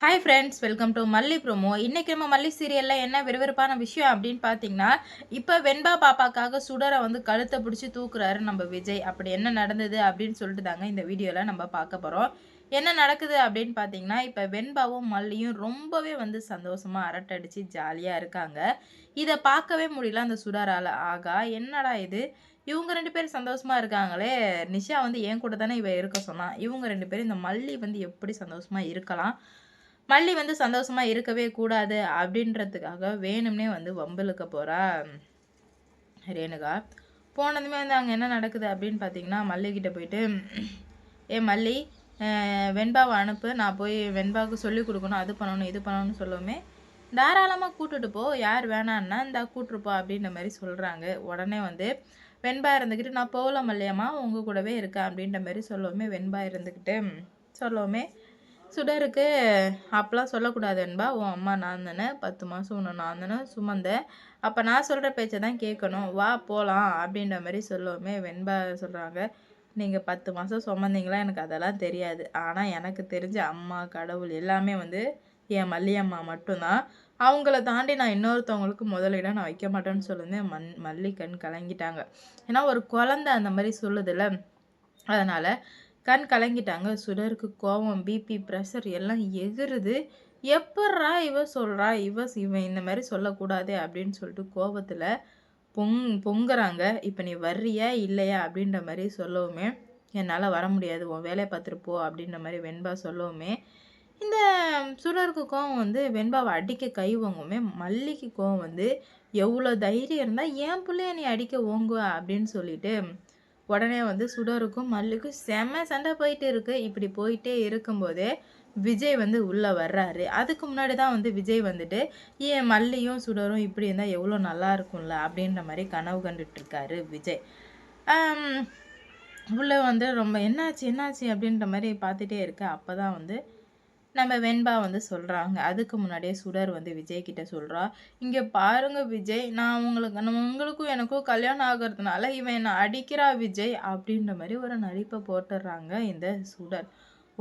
Hi friends, welcome to மல்லி promo. இன்றைக்கி நம்ம மல்லி சீரியலில் என்ன விறுவிறுப்பான விஷயம் அப்படின்னு பார்த்தீங்கன்னா, இப்போ வெண்பா பாப்பாக்காக சுடரை வந்து கழுத்தை பிடிச்சி தூக்குறாரு நம்ம விஜய். அப்படி என்ன நடந்தது அப்படின்னு சொல்லிட்டு தாங்க இந்த வீடியோவில் நம்ம பார்க்க போகிறோம். என்ன நடக்குது அப்படின்னு பார்த்தீங்கன்னா, இப்போ வெண்பாவும் மல்லியும் ரொம்பவே வந்து சந்தோஷமாக அரட்டடிச்சு ஜாலியாக இருக்காங்க. இதை பார்க்கவே முடியல அந்த சுடரால். ஆகா, என்னடா இது, இவங்க 2 பேரும் சந்தோஷமா இருக்காங்களே, நிஷா வந்து என் கூட தானே இவ இருக்க சொன்னா, இவங்க 2 பேரும் இந்த மல்லி வந்து எப்படி சந்தோஷமா இருக்கலாம், மல்லி வந்து சந்தோஷமா இருக்கவே கூடாது அப்படின்றதுக்காக வேணும்னே வந்து வம்பிழுக்க போறா ரேணுகா. போனதுமே வந்து அங்கே என்ன நடக்குது அப்படின்னு பார்த்தீங்கன்னா, மல்லிகிட்ட போயிட்டு, ஏ மல்லி, வெண்பாவை அனுப்பு, நான் போய் வெண்பாவுக்கு சொல்லிக் கொடுக்கணும், அது பண்ணணும் இது பண்ணணும்னு சொல்லவுமே, தாராளமாக கூட்டுட்டு போ, யார் வேணான்னா இந்தா கூட்டுருப்போ அப்படின்ற மாதிரி சொல்கிறாங்க. உடனே வந்து வெண்பா இருந்துக்கிட்டு, நான் போகல மல்லியம்மா, உங்கள் கூடவே இருக்கேன் அப்படின்ற மாதிரி சொல்லவுமே, வெண்பா இருந்துக்கிட்டு சொல்லவுமே, சுடருக்கு அப்போலாம் சொல்லக்கூடாது வெண்பா, உன் அம்மா நான் தானே, 10 மாதம் உன்னை நான் தானே சுமந்தேன், அப்போ நான் சொல்கிற பேச்சை தான் கேட்கணும், வா போகலாம் அப்படின்ற மாதிரி சொல்லவுமே வெண்பா சொல்கிறாங்க, நீங்கள் 10 மாதம் சுமந்தீங்களா எனக்கு அதெல்லாம் தெரியாது, ஆனால் எனக்கு தெரிஞ்ச அம்மா கடவுள் எல்லாமே வந்து என் மல்லியம்மா மட்டும்தான், அவங்கள தாண்டி நான் இன்னொருத்தவங்களுக்கு முதலிடம் நான் வைக்க மாட்டேன்னு சொல்லுங்க. மல்லி கண் கலங்கிட்டாங்க. ஏன்னா ஒரு குழந்தை அந்த மாதிரி சொல்லுதுல்ல, அதனால் கண் கலங்கிட்டாங்க. சுடருக்கு கோவம், பிபி, ப்ரெஷர் எல்லாம் எகுறுது. எப்புட்றா இவ சொல்கிறா, இவன் இந்த மாதிரி சொல்லக்கூடாது அப்படின்னு சொல்லிட்டு கோபத்தில் பொங்குறாங்க. இப்போ நீ வர்றியா இல்லையா அப்படின்ற மாதிரி சொல்லவுமே, என்னால் வர முடியாது, உன் வேலையை பார்த்துட்டு போ அப்படின்ற மாதிரி வெண்பா சொல்லவுமே, இந்த சுடருக்கு கோவம் வந்து வெண்பாவை அடிக்க கை வாங்குமே, மல்லிக்கு கோவம் வந்து எவ்வளோ தைரியம் இருந்தால் என் பிள்ளைய நீ அடிக்க ஓங்குவ அப்படின்னு சொல்லிட்டு உடனே வந்து சுடருக்கும் மல்லிக்கும் செம சண்டை போயிட்டு இருக்கு. இப்படி போயிட்டே இருக்கும்போதே விஜய் வந்து உள்ளே வர்றாரு. அதுக்கு முன்னாடி தான் வந்து விஜய் வந்துட்டு, ஏன் மல்லியும் சுடரும் இப்படி இருந்தால் எவ்வளோ நல்லா இருக்கும்ல அப்படின்ற மாதிரி கனவு கண்டுட்டு இருக்காரு விஜய். உள்ளே வந்து ரொம்ப என்னாச்சு என்னாச்சு அப்படின்ற மாதிரி பார்த்துட்டே இருக்க. அப்போ தான் வந்து நம்ம வெண்பா வந்து சொல்கிறாங்க. அதுக்கு முன்னாடியே சுடர் வந்து விஜய் கிட்ட சொல்கிறா, இங்கே பாருங்க விஜய், நான் உங்களுக்கும் எனக்கும் கல்யாணம் ஆகிறதுனால இவன் என்னை அடிக்கிறா விஜய் அப்படின்ற மாதிரி ஒரு நடிப்பை போட்டுடுறாங்க இந்த சுடர்.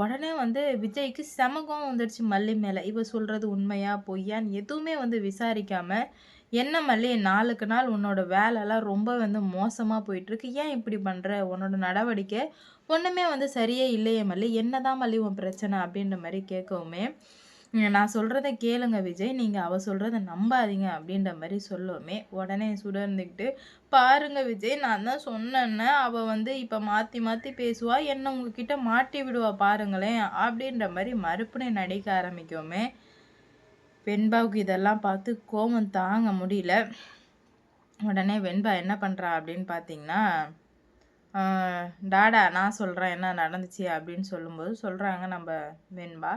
உடனே வந்து விஜய்க்கு செம கோவம் வந்துடுச்சு மல்லி மேலே. இவ சொல்கிறது உண்மையா பொய்யான்னு எதுவுமே வந்து விசாரிக்காம, என்ன மல்லி, நாளுக்கு நாள் உன்னோட வேலைலாம் ரொம்ப வந்து மோசமாக போயிட்டுருக்கு, ஏன் இப்படி பண்ணுற, உன்னோட நடவடிக்கை ஒன்றுமே வந்து சரியே இல்லையே மல்லி, என்னதான் மல்லி உன் பிரச்சனை அப்படின்ற மாதிரி கேட்கவுமே, நான் சொல்கிறத கேளுங்க விஜய், நீங்கள் அவள் சொல்கிறத நம்பாதீங்க அப்படின்ற மாதிரி சொல்லவுமே, உடனே சுடர்ந்துக்கிட்டு, பாருங்க விஜய், நான் தான் சொன்னேன்னு அவள் வந்து இப்போ மாற்றி மாற்றி பேசுவா, என்ன உங்ககிட்ட மாட்டி விடுவா பாருங்களேன் அப்படின்ற மாதிரி மறுப்புனை நடிக்க ஆரம்பிக்கவுமே, வெண்பாவுக்கு இதெல்லாம் பார்த்து கோபம் தாங்க முடியல. உடனே வெண்பா என்ன பண்ணுறா அப்படின்னு பார்த்தீங்கன்னா, டாடா நான் சொல்கிறேன் என்ன நடந்துச்சு அப்படின்னு சொல்லும்போது சொல்கிறாங்க நம்ம வெண்பா,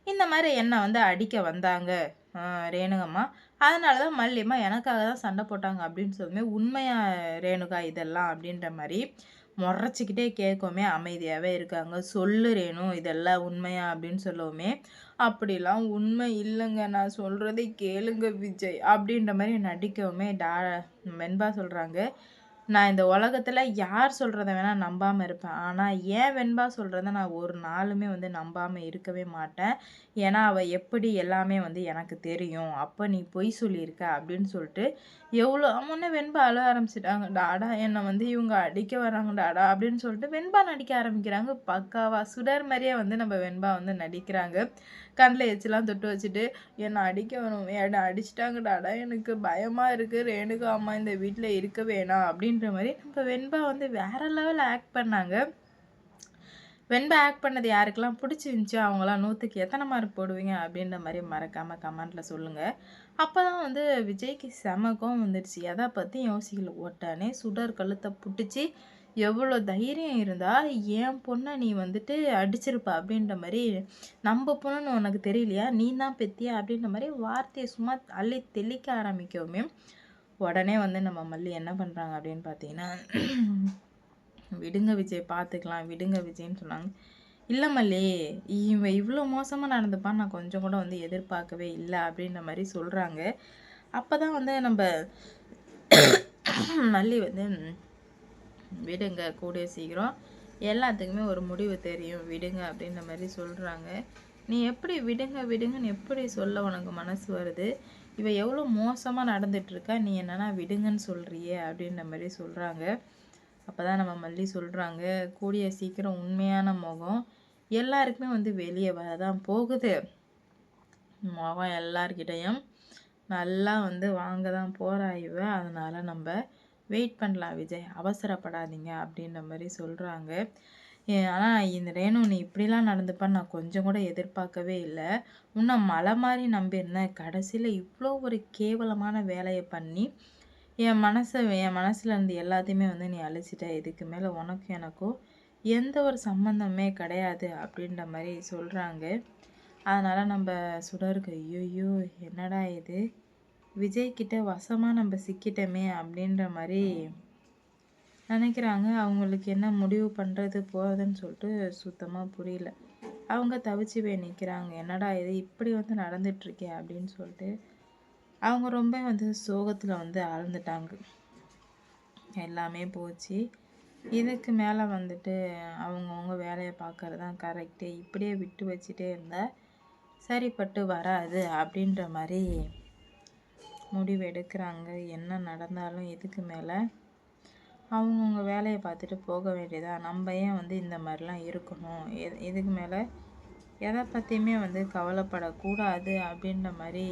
இந்த மாதிரி என்னை வந்து அடிக்க வந்தாங்க ரேணுகம்மா, அதனால தான் மல்லியம்மா எனக்காக தான் சண்டை போட்டாங்க அப்படின்னு சொல்லுமே, உண்மையா ரேணுகா இதெல்லாம் அப்படின்ற மாதிரி முறைச்சிக்கிட்டே கேட்குமே, அமைதியாகவே இருக்காங்க. சொல்லு ரேணு, இதெல்லாம் உண்மையா அப்படின்னு சொல்லவுமே, அப்படிலாம் உண்மை இல்லைங்க, நான் சொல்கிறதை கேளுங்க விஜய் அப்படின்ற மாதிரி நடிக்கவுமே வெண்பா சொல்கிறாங்க, நான் இந்த உலகத்தில் யார் சொல்கிறத வேணால் நம்பாமல் இருப்பேன், ஆனால் ஏன் வெண்பா சொல்கிறத நான் ஒரு நாளுமே வந்து நம்பாமல் இருக்கவே மாட்டேன், ஏன்னா அவள் எப்படி எல்லாமே வந்து எனக்கு தெரியும், அப்போ நீ பொய் சொல்லியிருக்க அப்படின்னு சொல்லிட்டு எவ்வளோ முன்னே வெண்பா அழ ஆரம்பிச்சிட்டாங்க. டாடா என்னை வந்து இவங்க அடிக்க வராங்க டாடா அப்படின்னு சொல்லிட்டு வெண்பா நடிக்க ஆரம்பிக்கிறாங்க. பக்காவா சுடர் மாதிரியே வந்து நம்ம வெண்பா வந்து நடிக்கிறாங்க. கண்ணில் எச்செல்லாம் தொட்டு வச்சுட்டு, என்னை அடிக்க வரும், என்னை அடிச்சிட்டாங்க டாடா, எனக்கு பயமாக இருக்குது, ரேணுகா அம்மா இந்த வீட்டில் இருக்க வேணாம் அப்படின்ற மாதிரி நம்ம வெண்பா வந்து வேறு லெவலில் ஆக்ட் பண்ணாங்க. வெண்பா ஆக்ட் பண்ணது யாருக்கெல்லாம் பிடிச்சிருந்துச்சோ அவங்களாம் 100க்கு எத்தனை மார்க் போடுவீங்க அப்படின்ற மாதிரி மறக்காமல் கமெண்ட்டில் சொல்லுங்கள். அப்போ தான் வந்து விஜய்க்கு செமக்கம் வந்துடுச்சு. எதை பற்றி யோசிக்கல, உடனே சுடர் கழுத்தை பிடிச்சி, எவ்வளோ தைரியம் இருந்தால் என் பொண்ணை நீ வந்துட்டு அடிச்சிருப்ப அப்படின்ற மாதிரி, நம்ம பொண்ணுன்னு உனக்கு தெரியலையா, நீ தான் பெத்தியா அப்படின்ற மாதிரி வார்த்தையை சும்மா அள்ளி தெளிக்க ஆரம்பிக்கவுமே, உடனே வந்து நம்ம மல்லி என்ன பண்ணுறாங்க அப்படின்னு பார்த்தீங்கன்னா, விடுங்க விஜய் பார்த்துக்கலாம், விடுங்க விஜய்ன்னு சொன்னாங்க. இல்லை மல்லி, இவன் இவ்வளோ மோசமாக நடந்துப்பான்னு நான் கொஞ்சம் கூட வந்து எதிர்பார்க்கவே இல்லை அப்படின்ற மாதிரி சொல்கிறாங்க. அப்போ தான் வந்து நம்ம மல்லி வந்து, விடுங்க, கூடிய சீக்கிரம் எல்லாத்துக்குமே ஒரு முடிவு தெரியும், விடுங்க அப்படின்ற மாதிரி சொல்கிறாங்க. நீ எப்படி விடுங்க விடுங்கன்னு எப்படி சொல்ல உனக்கு மனசு வருது? இவ எவ்வளோ மோசமா நடந்துட்டுருக்கா, நீ என்னன்னா விடுங்கன்னு சொல்றியே அப்படின்ற மாரி சொல்றாங்க. அப்பதான் நம்ம மல்லி சொல்றாங்க, கூடிய சீக்கிரம் உண்மையான முகம் எல்லாருக்குமே வந்து வெளிய வரதான் போகுது. முகம் எல்லார்கிட்டயும் நல்லா வந்து வாங்க தான் போறா இவ. அதனால நம்ப வெயிட் பண்ணலாம் விஜய். அவசரப்படாதீங்க அப்படின்ற மாரி சொல்றாங்க. ஆனா இந்த ரேணு நீ இப்படிலாம் நடந்துப்பன்னு நான் கொஞ்சம் கூட எதிர்பார்க்கவே இல்ல. உன்ன மலை மாரி நம்பியிருந்தேன். கடைசியில இவ்ளோ ஒரு கேவலமான வேலைய பண்ணி, என் மனசுல இருந்து எல்லாத்தையுமே வந்து நீ அழிச்சிட்ட. இதுக்கு மேல உனக்கும் எனக்கும் எந்த ஒரு சம்மந்தமே கிடையாது அப்படின்ற மாரி சொல்றாங்க. அதனால நம்ப சுடருக்கு ஐய்யய்யோ! என்னடா இது? விஜய் கிட்ட வசமா நம்ப சிக்கிட்டோமே அப்படின்ற மாரி நினைக்கிறாங்க. அவங்களுக்கு என்ன முடிவு பண்றது போறதுன்னு சொல்லிட்டு சுத்தமா புரியல. அவங்க தவிச்சு போய் நிக்கிறாங்க. என்னடா இது இப்படி வந்து நடந்துட்டுருக்கே அப்படின்னு சொல்லிட்டு. அவங்க ரொம்ப வந்து சோகத்துல வந்து ஆழ்ந்துட்டாங்க. எல்லாமே போச்சு. இதுக்கு மேல வந்துட்டு அவங்கவங்க வேலைய பார்க்கறது தான் கரெக்ட்டு. இப்படியே விட்டு வச்சுட்டே இருந்தா சரிப்பட்டு வராது அப்படின்ற மாரி முடிவு எடுக்குறாங்க. என்ன நடந்தாலும் இதுக்கு மேல அவங்கவங்க வேலைய பார்த்துட்டு போக வேண்டியதான். நம்ம ஏன் வந்து இந்த மாரிலாம் இருக்கணும்? இதுக்கு மேல எத பத்தியுமே வந்து கவலைப்படக்கூடாது அப்படின்ற மாரி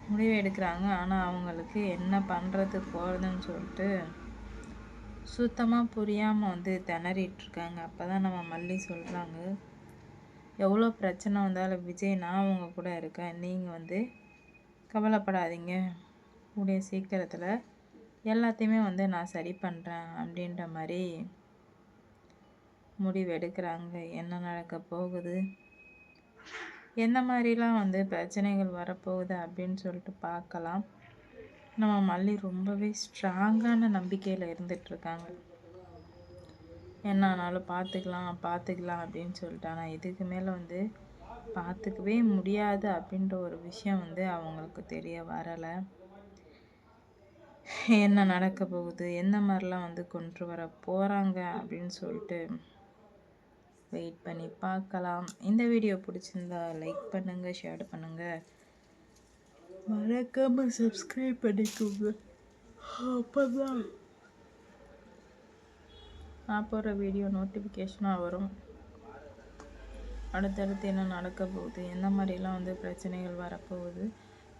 முடிவு எடுக்குறாங்க. ஆனா அவங்களுக்கு என்ன பண்றது போறதுன்னு சொல்லிட்டு சுத்தமா புரியாம வந்து திணறிட்டுருக்காங்க. அப்பதான் நம்ம மல்லி சொல்றாங்க, எவ்வளோ பிரச்சனை வந்தாலும் விஜய் நான் உங்க கூட இருக்கேன். நீங்க வந்து கவலைப்படாதீங்க. கூடிய சீக்கிரத்துல எல்லாத்தையுமே வந்து நான் சரி பண்றேன் அப்படின்ற மாரி முடிவு எடுக்குறாங்க. என்ன நடக்க போகுது? எந்த மாதிரிலாம் வந்து பிரச்சனைகள் வரப்போகுது அப்படின்னு சொல்லிட்டு பார்க்கலாம். நம்ம மல்லி ரொம்பவே ஸ்ட்ராங்கான நம்பிக்கையில் இருந்துகிட்ருக்காங்க. என்ன ஆனாலும் பார்த்துக்கலாம் பார்த்துக்கலாம் அப்படின்னு சொல்லிட்டு. ஆனால் இதுக்கு மேலே வந்து பார்த்துக்கவே முடியாது அப்படின்ற ஒரு விஷயம் வந்து அவங்களுக்கு தெரிய வரலை. என்ன நடக்க போகுது, எந்த மாதிரிலாம் வந்து கொண்டு வர போகிறாங்க அப்படின்னு சொல்லிட்டு வெயிட் பண்ணி பார்க்கலாம். இந்த வீடியோ பிடிச்சிருந்தா லைக் பண்ணுங்கள், ஷேர் பண்ணுங்கள், மறக்காம சப்ஸ்கிரைப் பண்ணிக்கோங்க. அப்போதான் நான் போடுற வீடியோ நோட்டிஃபிகேஷனாக வரும். அடுத்தடுத்து என்ன நடக்க போகுது, எந்த மாதிரிலாம் வந்து பிரச்சனைகள் வரப்போகுது,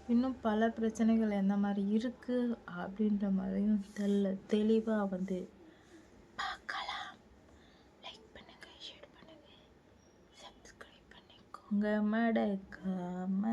இன்னும் பல பிரச்சனைகள் எந்த மாதிரி இருக்குது அப்படின்ற மாதிரியும் தெளிவாக வந்து பார்க்கலாம். லைக் பண்ணுங்கள், ஷேர் பண்ணுங்கள், சப்ஸ்கிரைப் பண்ணிக்கோங்க மறக்காம.